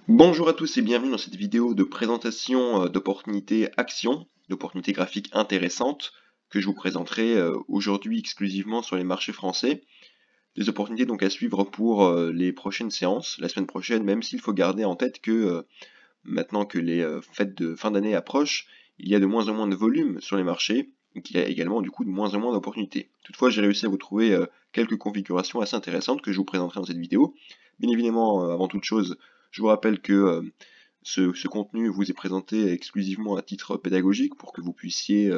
Bonjour à tous et bienvenue dans cette vidéo de présentation d'opportunités actions, d'opportunités graphiques intéressantes que je vous présenterai aujourd'hui exclusivement sur les marchés français. Des opportunités donc à suivre pour les prochaines séances, la semaine prochaine, même s'il faut garder en tête que maintenant que les fêtes de fin d'année approchent, il y a de moins en moins de volume sur les marchés, et qu'il y a également du coup de moins en moins d'opportunités. Toutefois, j'ai réussi à vous trouver quelques configurations assez intéressantes que je vous présenterai dans cette vidéo. Bien évidemment, avant toute chose, je vous rappelle que ce contenu vous est présenté exclusivement à titre pédagogique pour que vous puissiez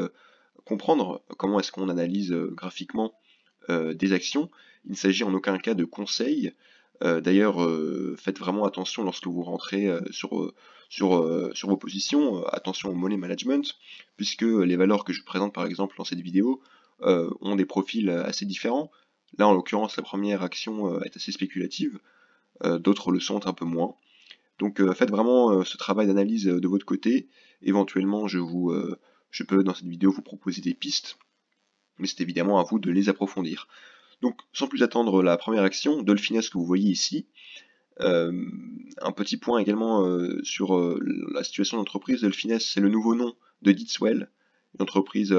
comprendre comment est-ce qu'on analyse graphiquement des actions. Il ne s'agit en aucun cas de conseils. D'ailleurs, faites vraiment attention lorsque vous rentrez sur vos positions, attention au money management, puisque les valeurs que je présente par exemple dans cette vidéo ont des profils assez différents. Là, en l'occurrence, la première action est assez spéculative, d'autres le sont un peu moins. Donc faites vraiment ce travail d'analyse de votre côté. Éventuellement, je peux dans cette vidéo vous proposer des pistes, mais c'est évidemment à vous de les approfondir. Donc, sans plus attendre, la première action, Dolphines que vous voyez ici. Euh, un petit point également sur la situation de l'entreprise. Dolphines, c'est le nouveau nom de Ditswell, une entreprise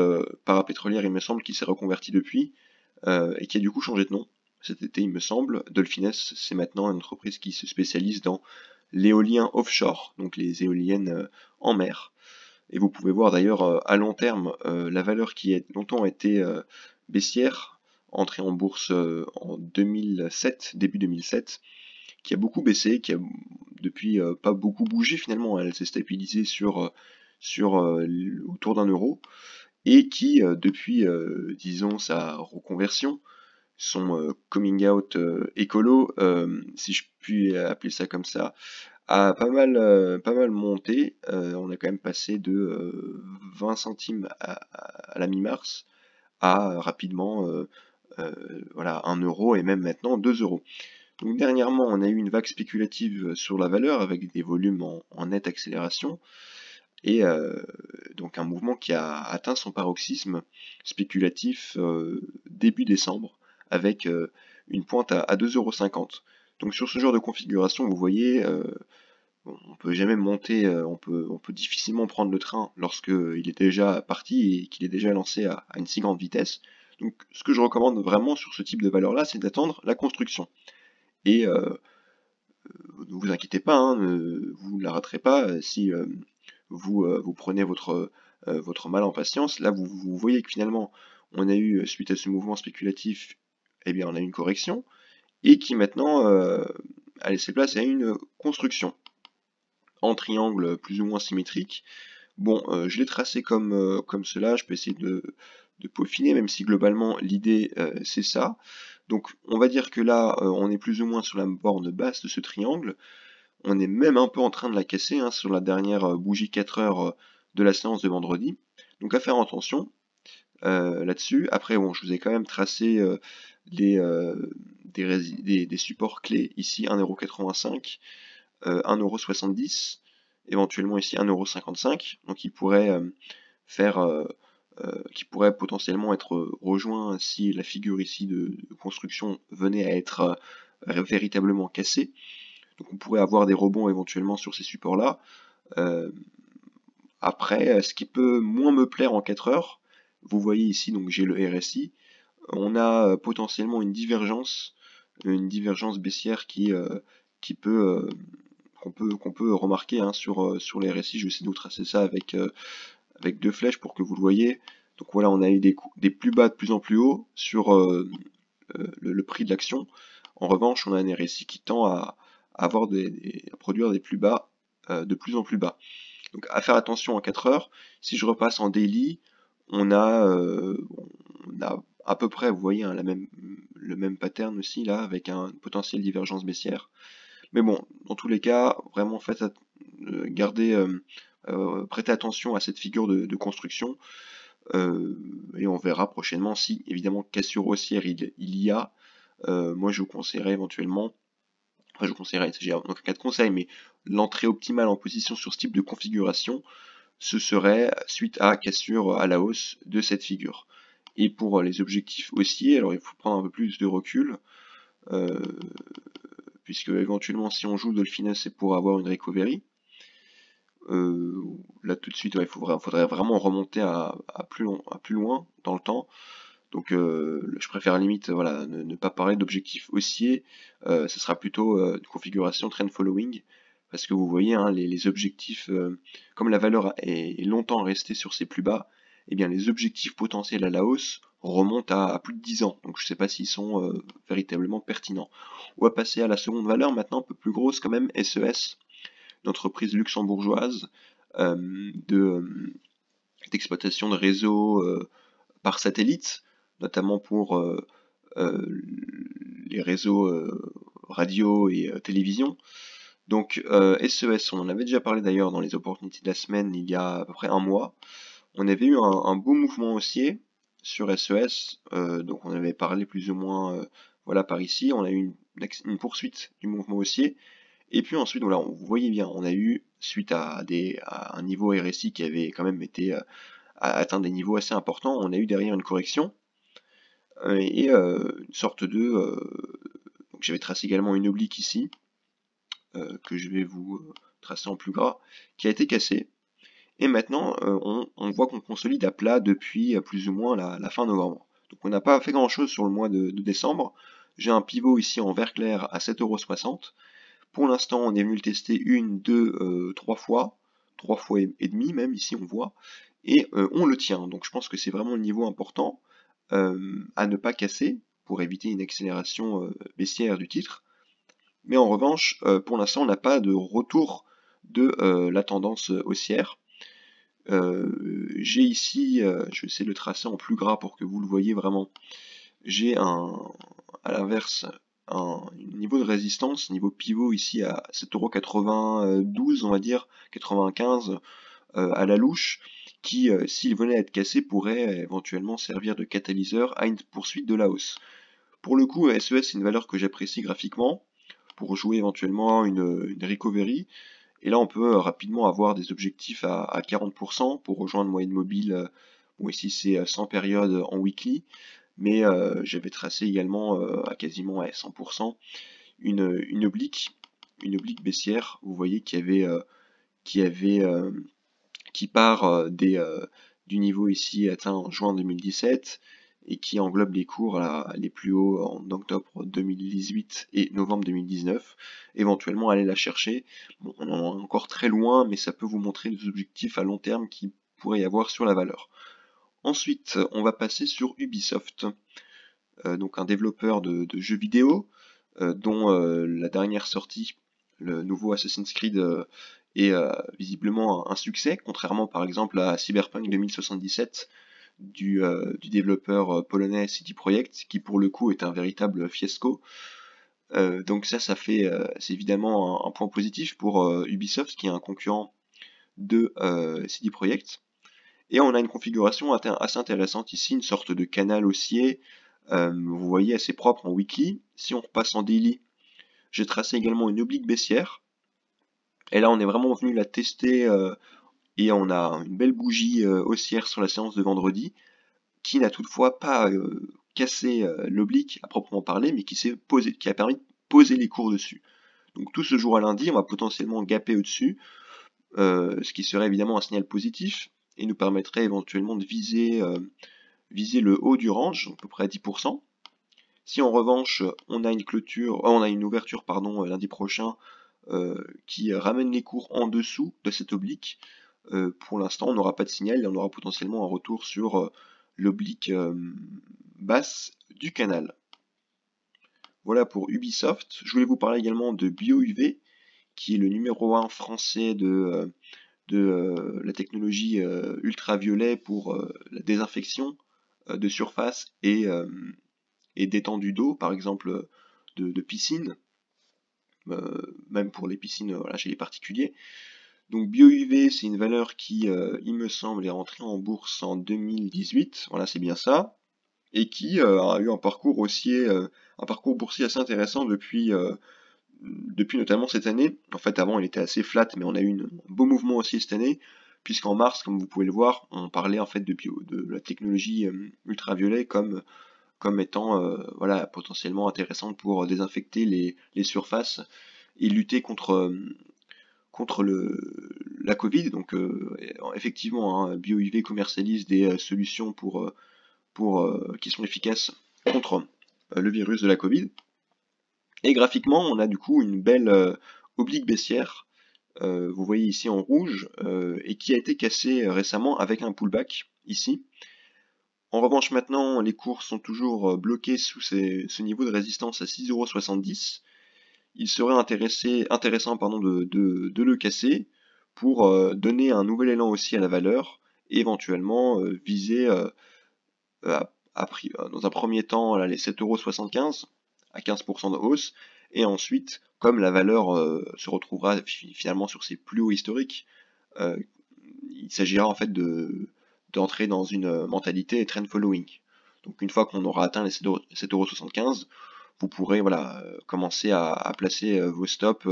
parapétrolière, il me semble, qui s'est reconvertie depuis, et qui a du coup changé de nom cet été, il me semble. Dolphines, c'est maintenant une entreprise qui se spécialise dans l'éolien offshore, donc les éoliennes en mer. Et vous pouvez voir d'ailleurs à long terme la valeur qui a longtemps été baissière, entrée en bourse en 2007, début 2007, qui a beaucoup baissé, qui a depuis pas beaucoup bougé finalement, elle s'est stabilisée autour d'1 euro, et qui depuis, disons, sa reconversion, son coming out écolo, si je puis appeler ça comme ça, a pas mal monté. On a quand même passé de 20 centimes à la mi-mars à rapidement voilà, 1 euro et même maintenant 2 euros. Donc dernièrement, on a eu une vague spéculative sur la valeur avec des volumes en nette accélération et donc un mouvement qui a atteint son paroxysme spéculatif début décembre avec une pointe à 2,50 €. Donc sur ce genre de configuration, vous voyez, on peut jamais monter, on peut difficilement prendre le train lorsque il est déjà parti et qu'il est déjà lancé à une si grande vitesse. Donc ce que je recommande vraiment sur ce type de valeur-là, c'est d'attendre la construction. Et ne vous inquiétez pas, hein, vous ne la raterez pas si vous prenez votre mal en patience. Là, vous voyez que finalement, on a eu, suite à ce mouvement spéculatif, eh bien, on a eu une correction, et qui maintenant a laissé place à une construction en triangle plus ou moins symétrique. Bon, je l'ai tracé comme cela, je peux essayer de peaufiner, même si globalement l'idée c'est ça. Donc on va dire que là, on est plus ou moins sur la borne basse de ce triangle. On est même un peu en train de la casser hein, sur la dernière bougie 4 heures de la séance de vendredi. Donc à faire attention là-dessus. Après, bon, je vous ai quand même tracé des supports clés ici, 1,85 €, 1,70 €, éventuellement ici 1,55 €, donc qui pourrait potentiellement être rejoint si la figure ici de construction venait à être véritablement cassée. Donc on pourrait avoir des rebonds éventuellement sur ces supports-là. Euh, Après, ce qui peut moins me plaire en 4 heures, vous voyez ici, donc j'ai le RSI, on a potentiellement une divergence baissière qui peut, qu'on peut remarquer hein, sur les RSI. Je vais essayer de vous tracer ça avec deux flèches pour que vous le voyez. Donc voilà, on a eu des plus bas de plus en plus haut sur le prix de l'action. En revanche, on a un RSI qui tend à à produire des plus bas de plus en plus bas. Donc à faire attention en 4 heures. Si je repasse en daily, on a à peu près, vous voyez, hein, le même pattern aussi là, avec un potentiel divergence baissière. Mais bon, dans tous les cas, vraiment prêtez attention à cette figure de construction. Et on verra prochainement si, évidemment, cassure haussière il y a. Moi, je vous conseillerais éventuellement, enfin, je vous conseillerais, j'ai donc un cas de conseil, mais l'entrée optimale en position sur ce type de configuration, ce serait suite à cassure à la hausse de cette figure. Et pour les objectifs haussiers, alors il faut prendre un peu plus de recul, euh, puisque éventuellement si on joue Dolphins c'est pour avoir une recovery. Là tout de suite il faudrait vraiment remonter à plus loin dans le temps. Donc je préfère limite voilà, ne pas parler d'objectifs haussiers, ce sera plutôt une configuration trend following, parce que vous voyez hein, les objectifs, comme la valeur est longtemps restée sur ses plus bas, et bien les objectifs potentiels à la hausse remontent à plus de 10 ans, donc je ne sais pas s'ils sont véritablement pertinents. On va passer à la seconde valeur maintenant, un peu plus grosse quand même, SES, une entreprise luxembourgeoise d'exploitation de réseaux par satellite, notamment pour les réseaux radio et télévision. Donc SES, on en avait déjà parlé d'ailleurs dans les opportunités de la semaine il y a à peu près un mois. On avait eu un beau mouvement haussier sur SES, donc on avait parlé plus ou moins voilà par ici, on a eu une poursuite du mouvement haussier. Et puis ensuite, voilà, vous voyez bien, on a eu, suite à un niveau RSI qui avait quand même été atteint des niveaux assez importants, on a eu derrière une correction et une sorte de... donc j'avais tracé également une oblique ici, que je vais vous tracer en plus gras, qui a été cassée. Et maintenant, on voit qu'on consolide à plat depuis plus ou moins la fin novembre. Donc on n'a pas fait grand chose sur le mois de décembre. J'ai un pivot ici en vert clair à 7,60 €. Pour l'instant, on est venu le tester une, deux, trois fois et demi même, ici on voit, et on le tient. Donc je pense que c'est vraiment le niveau important à ne pas casser pour éviter une accélération baissière du titre. Mais en revanche, pour l'instant, on n'a pas de retour de la tendance haussière. J'ai ici, je vais essayer de le tracer en plus gras pour que vous le voyez vraiment, j'ai à l'inverse un niveau de résistance, niveau pivot ici à 7,92 €, on va dire, 95 à la louche, qui, s'il venait à être cassé, pourrait éventuellement servir de catalyseur à une poursuite de la hausse. Pour le coup, SES c'est une valeur que j'apprécie graphiquement, pour jouer éventuellement une recovery, et là on peut rapidement avoir des objectifs à 40% pour rejoindre moyenne mobile, bon ici c'est 100 périodes en weekly, mais j'avais tracé également à quasiment 100% une oblique baissière, vous voyez, qui part du niveau ici atteint en juin 2017 et qui englobe les cours les plus hauts en octobre 2018 et novembre 2019, éventuellement aller la chercher. Bon, on en est encore très loin, mais ça peut vous montrer les objectifs à long terme qu'il pourrait y avoir sur la valeur. Ensuite, on va passer sur Ubisoft, donc un développeur de jeux vidéo, dont la dernière sortie, le nouveau Assassin's Creed, est visiblement un succès, contrairement par exemple à Cyberpunk 2077 du développeur polonais CD Projekt, qui pour le coup est un véritable fiasco. Donc ça fait, c'est évidemment un point positif pour Ubisoft, qui est un concurrent de CD Projekt. Et on a une configuration assez intéressante ici, une sorte de canal haussier, vous voyez, assez propre en weekly. Si on repasse en daily, j'ai tracé également une oblique baissière. Et là, on est vraiment venu la tester et on a une belle bougie haussière sur la séance de vendredi, qui n'a toutefois pas cassé l'oblique à proprement parler, mais qui a permis de poser les cours dessus. Donc tout ce jour à lundi, on va potentiellement gaper au-dessus, ce qui serait évidemment un signal positif, et nous permettrait éventuellement de viser le haut du range, à peu près à 10%. Si en revanche on a une ouverture lundi prochain qui ramène les cours en dessous de cette oblique, pour l'instant on n'aura pas de signal et on aura potentiellement un retour sur l'oblique basse du canal. Voilà pour Ubisoft. Je voulais vous parler également de BioUV, qui est le numéro 1 français de la technologie ultraviolet pour la désinfection de surface et d'étendue d'eau, par exemple de piscine, même pour les piscines voilà, chez les particuliers. Donc BioUV, c'est une valeur qui, il me semble, est rentrée en bourse en 2018, voilà c'est bien ça, et qui a eu un parcours boursier assez intéressant depuis notamment cette année. En fait avant il était assez flat, mais on a eu un beau mouvement aussi cette année, puisqu'en mars, comme vous pouvez le voir, on parlait en fait de la technologie ultraviolet comme comme étant voilà, potentiellement intéressante pour désinfecter les surfaces et lutter contre la Covid. Donc effectivement, hein, BioUV commercialise des solutions qui sont efficaces contre le virus de la Covid. Et graphiquement, on a du coup une belle oblique baissière, vous voyez ici en rouge, et qui a été cassée récemment avec un pullback ici. En revanche, maintenant, les cours sont toujours bloqués sous ce niveau de résistance à 6,70 €. Il serait intéressant de le casser pour donner un nouvel élan aussi à la valeur et éventuellement viser dans un premier temps là, les 7,75 € à 15% de hausse, et ensuite, comme la valeur se retrouvera finalement sur ses plus hauts historiques, il s'agira en fait d'entrer dans une mentalité trend following. Donc une fois qu'on aura atteint les 7,75 €, vous pourrez voilà, commencer à placer vos stops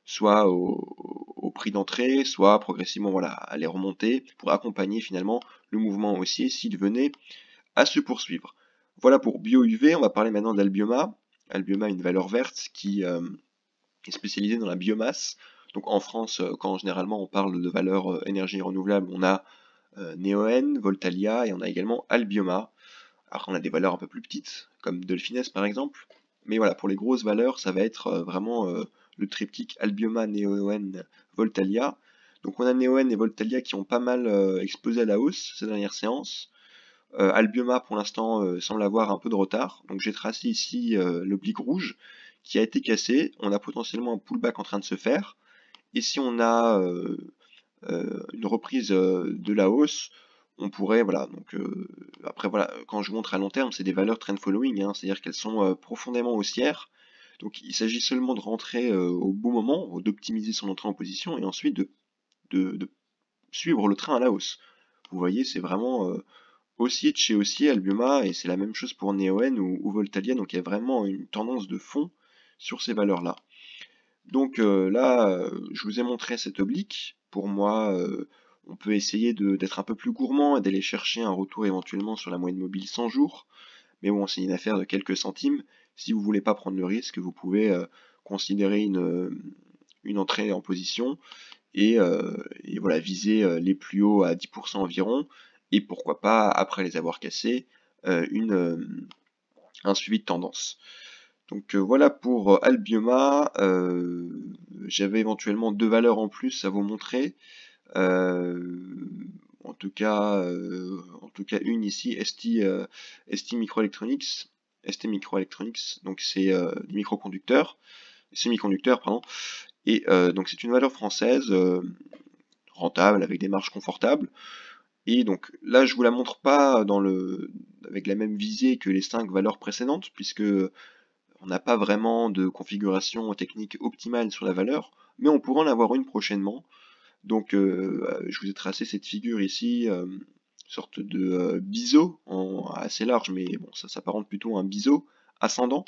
soit au prix d'entrée, soit progressivement voilà, à les remonter pour accompagner finalement le mouvement haussier s'il venait à se poursuivre. Voilà pour BioUV. On va parler maintenant d'Albioma. Albioma, une valeur verte qui est spécialisée dans la biomasse. Donc en France, quand généralement on parle de valeurs énergie renouvelable, on a Neoen, Voltalia, et on a également Albioma. Alors on a des valeurs un peu plus petites, comme Delphines par exemple. Mais voilà, pour les grosses valeurs, ça va être vraiment le triptyque Albioma, Neoen, Voltalia. Donc on a Neoen et Voltalia qui ont pas mal explosé à la hausse ces dernières séances. Albioma pour l'instant semble avoir un peu de retard. Donc j'ai tracé ici l'oblique rouge qui a été cassé. On a potentiellement un pullback en train de se faire. Et si on a une reprise de la hausse, on pourrait, voilà, donc après voilà, quand je montre à long terme, c'est des valeurs trend following, hein, c'est-à-dire qu'elles sont profondément haussières. Donc il s'agit seulement de rentrer au bon moment, d'optimiser son entrée en position et ensuite de suivre le train à la hausse. Vous voyez, c'est vraiment haussier de chez haussier Albioma, et c'est la même chose pour Neoen ou Voltalia, donc il y a vraiment une tendance de fond sur ces valeurs-là. Donc là, je vous ai montré cette oblique. Pour moi, on peut essayer d'être un peu plus gourmand et d'aller chercher un retour éventuellement sur la moyenne mobile 100 jours. Mais bon, c'est une affaire de quelques centimes. Si vous voulez pas prendre le risque, vous pouvez considérer une entrée en position et voilà, viser les plus hauts à 10% environ. Et pourquoi pas, après les avoir cassés, un suivi de tendance. Donc voilà pour Albioma. J'avais éventuellement deux valeurs en plus à vous montrer. En tout cas une ici, ST Microelectronics. ST Microelectronics, donc c'est des microconducteurs, semi-conducteurs, pardon. Et donc c'est une valeur française rentable avec des marges confortables. Et donc là, je vous la montre pas avec la même visée que les 5 valeurs précédentes, puisque on n'a pas vraiment de configuration technique optimale sur la valeur, mais on pourra en avoir une prochainement. Donc je vous ai tracé cette figure ici, sorte de biseau assez large, mais bon, ça s'apparente plutôt à un biseau ascendant.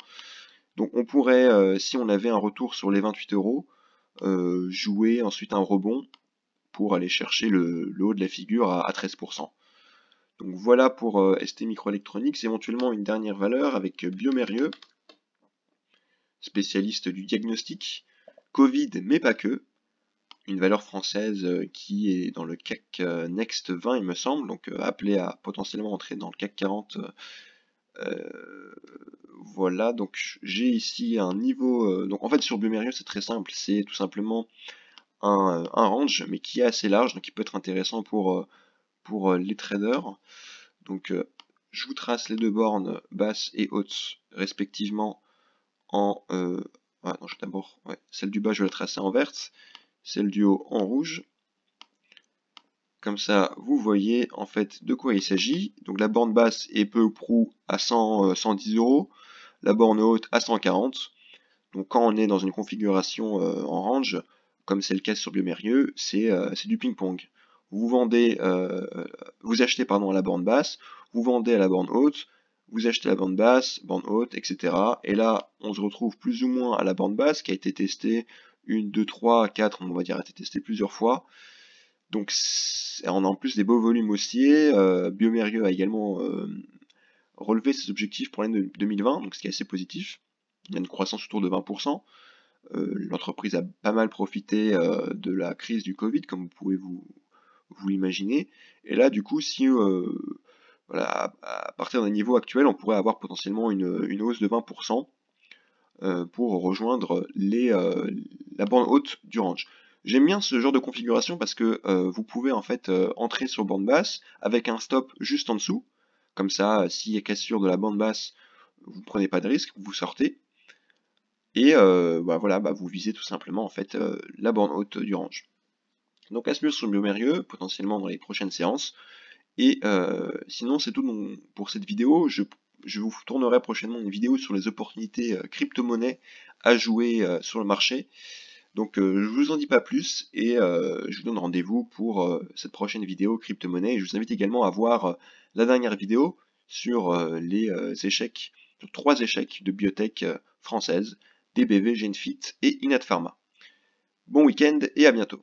Donc on pourrait, si on avait un retour sur les 28 €, jouer ensuite un rebond pour aller chercher le haut de la figure à 13%. Donc voilà pour ST Microelectronics, éventuellement une dernière valeur avec bioMérieux, spécialiste du diagnostic, Covid mais pas que, une valeur française qui est dans le CAC Next 20 il me semble, donc appelée à potentiellement entrer dans le CAC 40. Voilà, donc j'ai ici un niveau, donc en fait sur bioMérieux c'est très simple, c'est tout simplement un range mais qui est assez large, donc qui peut être intéressant pour les traders. Donc je vous trace les deux bornes basses et hautes respectivement en non, d'abord celle du bas je vais la tracer en verte, celle du haut en rouge. Comme ça vous voyez en fait de quoi il s'agit. Donc la borne basse est peu ou prou à 110 €, la borne haute à 140. Donc quand on est dans une configuration en range, comme c'est le cas sur bioMérieux, c'est du ping-pong. Vous achetez à la borne basse, vous vendez à la borne haute, vous achetez à la borne basse, borne haute, etc. Et là, on se retrouve plus ou moins à la borne basse qui a été testée 1, 2, 3, 4, on va dire, a été testée plusieurs fois. Donc on a en plus des beaux volumes haussiers. bioMérieux a également relevé ses objectifs pour l'année 2020, donc ce qui est assez positif. Il y a une croissance autour de 20%. L'entreprise a pas mal profité de la crise du Covid, comme vous pouvez vous l'imaginer. Et là, du coup, si voilà, à partir d'un niveau actuel, on pourrait avoir potentiellement une hausse de 20% pour rejoindre la bande haute du range. J'aime bien ce genre de configuration parce que vous pouvez en fait entrer sur bande basse avec un stop juste en dessous. Comme ça, s'il y a cassure de la bande basse, vous ne prenez pas de risque, vous sortez. Et voilà, vous visez tout simplement en fait la bande haute du range. Donc à suivre sur Biomérieux, potentiellement dans les prochaines séances. Et sinon c'est tout pour cette vidéo. Je vous tournerai prochainement une vidéo sur les opportunités crypto-monnaies à jouer sur le marché. Donc je vous en dis pas plus et je vous donne rendez-vous pour cette prochaine vidéo crypto-monnaie. Et je vous invite également à voir la dernière vidéo sur les échecs, sur 3 échecs de biotech françaises, DBV, Genfit et Inat Pharma. Bon week-end et à bientôt.